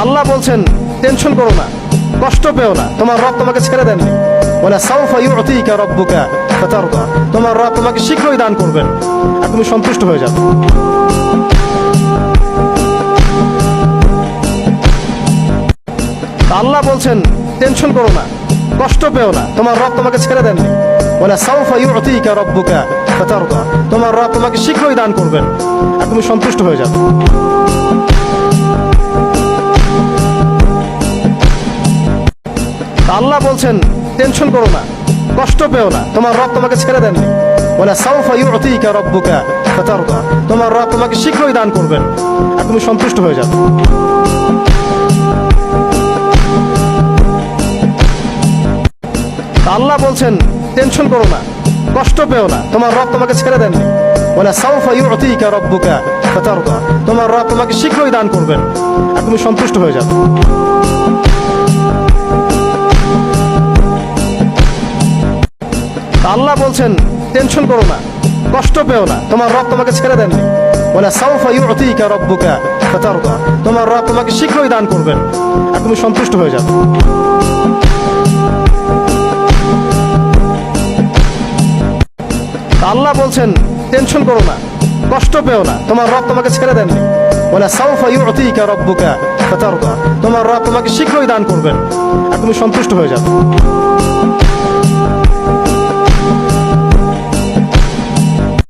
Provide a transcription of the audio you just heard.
আল্লাহ বলছেন টেনশন করো না, কষ্ট পেও না, তোমার রব তোমাকে ছেড়ে দেননি। ওয়ালা সাউফা ইউতিকা রাব্বুকা ফাতারদা, তোমার রব তোমাকে শীঘ্রই দান করবেন আর তুমি সন্তুষ্ট হয়ে যাবে। আল্লাহ বলছেন টেনশন করো না, কষ্ট পেও না, তোমার রব তোমাকে ছেড়ে দেননি। ওয়ালা সাউফা ইউতিকা রাব্বুকা ফাতারদা, তোমার রব তোমাকে শীঘ্রই দান করবেন আর তুমি সন্তুষ্ট হয়ে যাবে। আল্লাহ বলছেন টেনশন করো না, কষ্ট পেও না, তোমার রব তোমাকে ছেড়ে দেননি। ওয়ালা সাউফা ইউতিকা রাব্বুকা ফাতারদা, তোমার রব তোমাকে শীঘ্রই দান করবেন আর তুমি সন্তুষ্ট হয়ে যাবে। আল্লাহ বলছেন টেনশন করো না, কষ্ট পেও না, তোমার রব তোমাকে ছেড়ে দেননি। ওয়ালা সাউফা ইউতিকা রাব্বুকা ফাতারদা, তোমার রব তোমাকে শীঘ্রই দান করবেন আর তুমি সন্তুষ্ট হয়ে যাবে। আল্লাহ বলছেন টেনশন করো না, কষ্ট পেও না, তোমার রব তোমাকে ছেড়ে দেননি। ওয়ালা সাউফা ইউতিকা রাব্বুকা ফাতারদা, তোমার রব তোমাকে শীঘ্রই দান করবেন আর তুমি সন্তুষ্ট হয়ে যাবে। আল্লাহ বলছেন টেনশন করো না, কষ্ট পেও না, তোমার রব তোমাকে ছেড়ে দেননি। ওয়ালা সাউফা ইউতিকা রাব্বুকা ফাতারদা, তোমার রব তোমাকে শীঘ্রই দান করবেন আর তুমি সন্তুষ্ট হয়ে যাবে।